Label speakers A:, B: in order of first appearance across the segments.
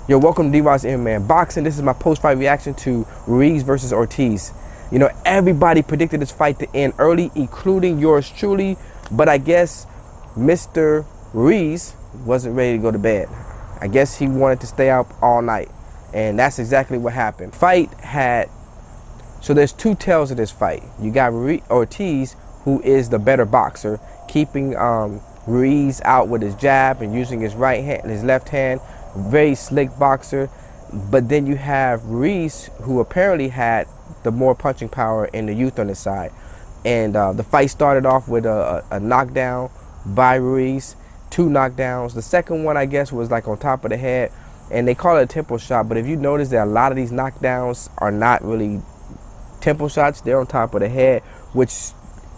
A: Yo, welcome to DROD'S Man Boxing. This is my post-fight reaction to Ruiz versus Ortiz. You know, everybody predicted this fight to end early, including yours truly. But I guess Mr. Ruiz wasn't ready to go to bed. I guess he wanted to stay up all night. And that's exactly what happened. So there's two tails of this fight. You got Ortiz, who is the better boxer, keeping Ruiz out with his jab and using his right hand and his left hand. Very slick boxer. But then you have Ruiz, who apparently had the more punching power and the youth on his side. And the fight started off with a knockdown by Ruiz, 2 knockdowns. The second one, I guess, was like on top of the head, and they call it a tempo shot. But if you notice that a lot of these knockdowns are not really tempo shots, they're on top of the head, which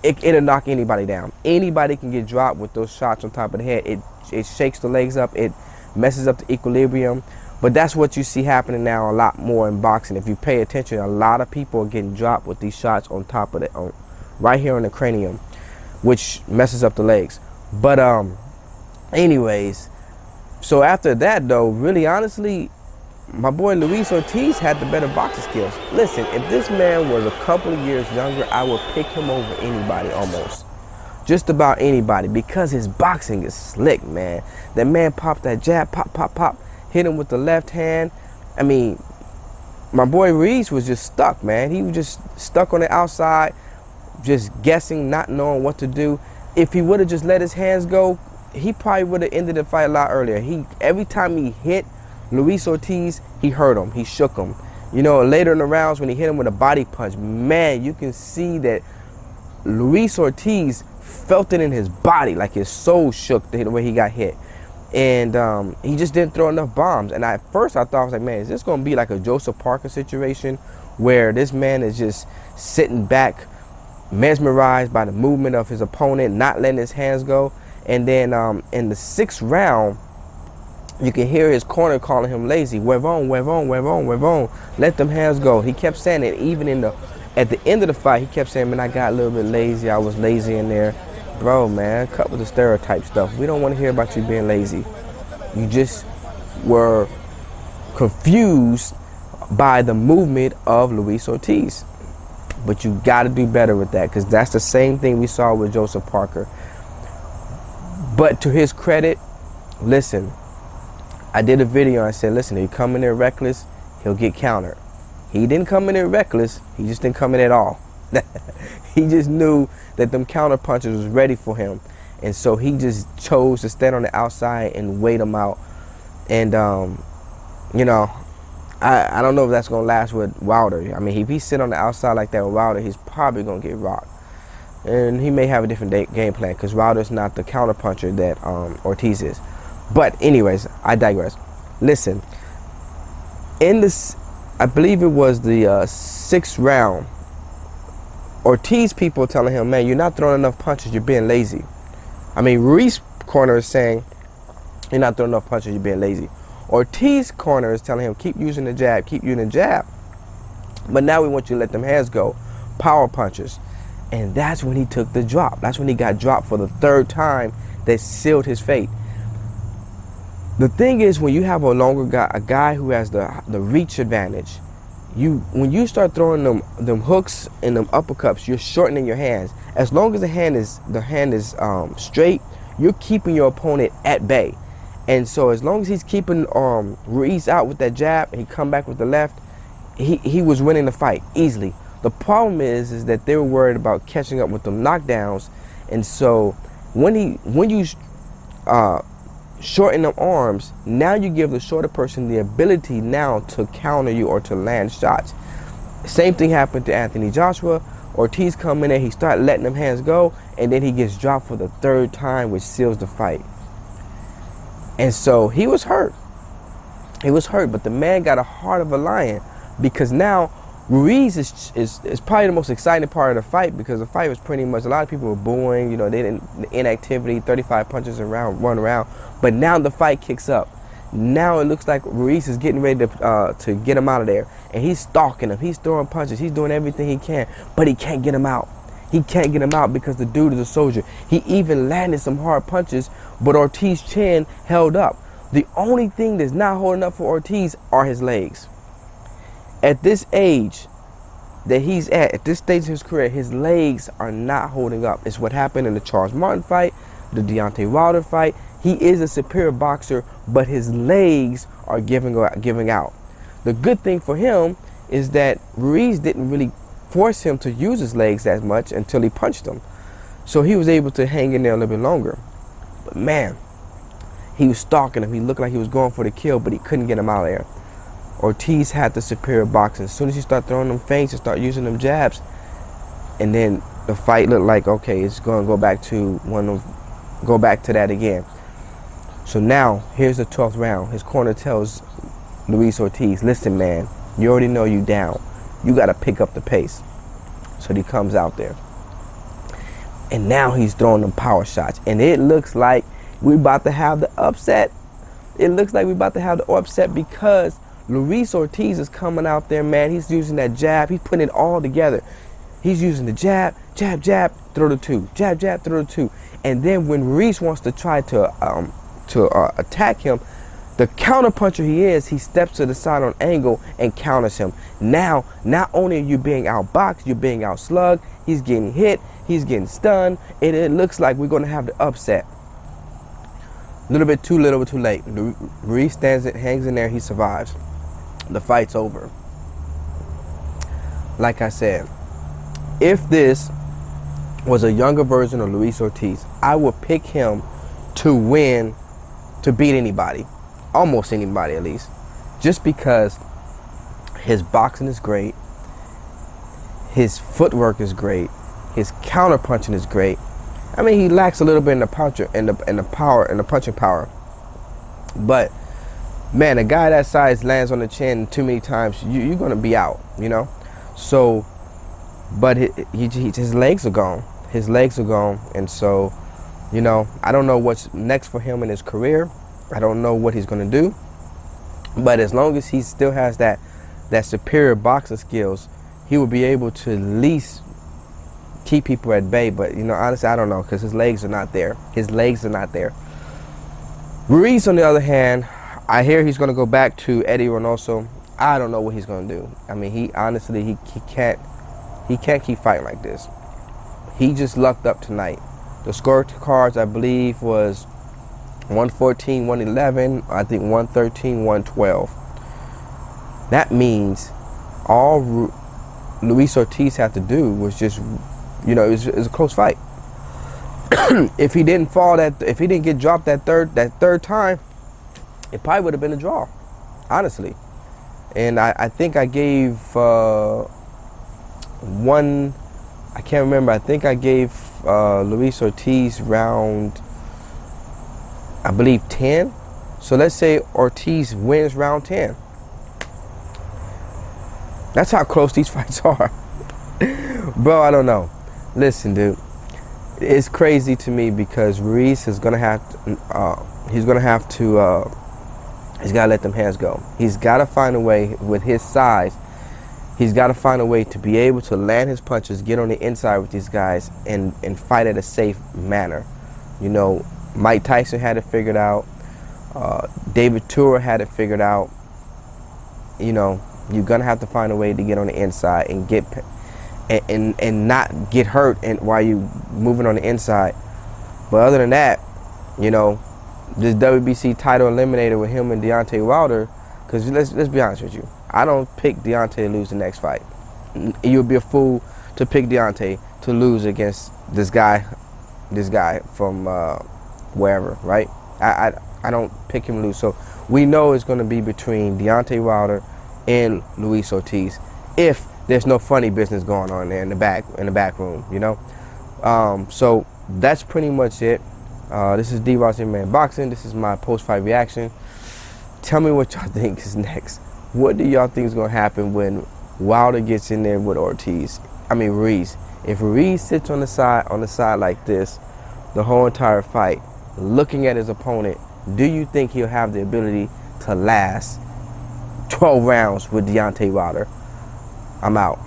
A: it'll knock anybody down. Anybody can get dropped with those shots on top of the head. It shakes the legs up, it messes up the equilibrium. But that's what you see happening now a lot more in boxing. If you pay attention, a lot of people are getting dropped with these shots on top of the right here on the cranium, which messes up the legs. But anyways, so after that though, really honestly, my boy Luis Ortiz had the better boxing skills. Listen, if this man was a couple of years younger, I would pick him over anybody almost. Just about anybody, because his boxing is slick, man. That man popped that jab, pop, pop, pop, hit him with the left hand. I mean, my boy Ruiz was just stuck, man. He was just stuck on the outside, just guessing, not knowing what to do. If he would have just let his hands go, he probably would have ended the fight a lot earlier. Every time he hit Luis Ortiz, he hurt him, he shook him. You know, later in the rounds when he hit him with a body punch, man, you can see that Luis Ortiz felt it in his body, like his soul shook the way he got hit. And he just didn't throw enough bombs. And at first I thought, I was like, man, is this going to be like a Joseph Parker situation where this man is just sitting back, mesmerized by the movement of his opponent, not letting his hands go? And then in the 6th round, you can hear his corner calling him lazy. Huevon, huevon, huevon, huevon. Let them hands go. He kept saying it. Even at the end of the fight, he kept saying, man, I got a little bit lazy. I was lazy in there. Bro, man, cut with the stereotype stuff. We don't want to hear about you being lazy. You just were confused by the movement of Luis Ortiz. But you got to do better with that, because that's the same thing we saw with Joseph Parker. But to his credit, listen, I did a video and I said, listen, if he come in there reckless, he'll get countered. He didn't come in there reckless. He just didn't come in at all. He just knew that them counter punches was ready for him. And so he just chose to stand on the outside and wait him out. And, you know, I don't know if that's going to last with Wilder. I mean, if he sit on the outside like that with Wilder, he's probably going to get rocked. And he may have a different game plan, because Wilder's not the counter puncher that Ortiz is. But anyways, I digress. Listen, in this, I believe it was the 6th round, Ortiz people telling him, man, you're not throwing enough punches, you're being lazy. I mean, Ruiz corner is saying, you're not throwing enough punches, you're being lazy. Ortiz corner is telling him, keep using the jab, keep using the jab. But now we want you to let them hands go. Power punches. And that's when he took the drop. That's when he got dropped for the 3rd time that sealed his fate. The thing is, when you have a longer guy, a guy who has the reach advantage, when you start throwing them hooks and them uppercuts, you're shortening your hands. As long as the hand is straight, you're keeping your opponent at bay. And so as long as he's keeping Ruiz out with that jab and he come back with the left, he was winning the fight easily. The problem is that they were worried about catching up with them knockdowns. And so when you shorten them arms, now you give the shorter person the ability now to counter you or to land shots. Same thing happened to Anthony Joshua. Ortiz come in there, he started letting them hands go, and then he gets dropped for the 3rd time, which seals the fight. And so he was hurt. He was hurt, but the man got a heart of a lion, because now Ruiz is probably the most exciting part of the fight, because the fight was pretty much, a lot of people were booing, you know, they didn't, inactivity, 35 punches around, 1 round. But now the fight kicks up. Now it looks like Ruiz is getting ready to get him out of there. And he's stalking him, he's throwing punches, he's doing everything he can, but he can't get him out. He can't get him out because the dude is a soldier. He even landed some hard punches, but Ortiz's chin held up. The only thing that's not holding up for Ortiz are his legs. At this age that he's at this stage of his career, his legs are not holding up. It's what happened in the Charles Martin fight, the Deontay Wilder fight. He is a superior boxer, but his legs are giving out. The good thing for him is that Ruiz didn't really force him to use his legs as much until he punched him. So he was able to hang in there a little bit longer. But man, he was stalking him. He looked like he was going for the kill, but he couldn't get him out of there. Ortiz had the superior boxing. As soon as he started throwing them feints and start using them jabs, and then the fight looked like, okay, it's going to go back to that again. So now, here's the 12th round. His corner tells Luis Ortiz, listen, man, you already know you down. You got to pick up the pace. So he comes out there. And now he's throwing them power shots. And it looks like we're about to have the upset. It looks like we're about to have the upset because Luis Ortiz is coming out there, man. He's using that jab. He's putting it all together. He's using the jab, jab, jab, throw the two. Jab, jab, throw the two. And then when Ruiz wants to try to attack him, the counterpuncher he is, he steps to the side on angle and counters him. Now, not only are you being outboxed, you're being outslugged. He's getting hit. He's getting stunned. And it looks like we're going to have the upset. A little bit too little, too late. Ruiz hangs in there. He survives. The fight's over. Like I said, if this was a younger version of Luis Ortiz, I would pick him to win, to beat anybody. Almost anybody, at least. Just because his boxing is great. His footwork is great. His counterpunching is great. I mean, he lacks a little bit in the punching power. But man, a guy that size lands on the chin too many times, you're gonna be out, you know. So, but his legs are gone. His legs are gone, and so, you know, I don't know what's next for him in his career. I don't know what he's gonna do. But as long as he still has that superior boxing skills, he will be able to at least keep people at bay. But, you know, honestly, I don't know, because his legs are not there. His legs are not there. Ruiz, on the other hand, I hear he's going to go back to Eddie Reynoso. I don't know what he's going to do. I mean, he can't keep fighting like this. He just lucked up tonight. The scorecards, I believe, was 114, 111, I think 113, 112. That means all Luis Ortiz had to do was just, you know, it was a close fight. If he didn't get dropped that third time, it probably would have been a draw, honestly. And I think I gave one, I can't remember, I think I gave Luis Ortiz round, I believe 10. So let's say Ortiz wins round 10. That's how close these fights are. Bro, I don't know. Listen, dude, it's crazy to me because Ruiz is gonna have to, he's got to let them hands go. He's got to find a way with his size. He's got to find a way to be able to land his punches, get on the inside with these guys, and fight at a safe manner. You know, Mike Tyson had it figured out. David Tura had it figured out. You know, you're gonna have to find a way to get on the inside and get and not get hurt while you moving on the inside. But other than that, you know, this WBC title eliminator with him and Deontay Wilder, because let's be honest with you, I don't pick Deontay to lose the next fight. You'd be a fool to pick Deontay to lose against this guy from wherever, right? I don't pick him to lose. So we know it's going to be between Deontay Wilder and Luis Ortiz, if there's no funny business going on there in the back room, you know. So that's pretty much it. This is DROD'S Man Boxing. This is my post-fight reaction. Tell me what y'all think is next. What do y'all think is going to happen when Wilder gets in there with Ruiz? If Ruiz sits on the side like this the whole entire fight, looking at his opponent, do you think he'll have the ability to last 12 rounds with Deontay Wilder? I'm out.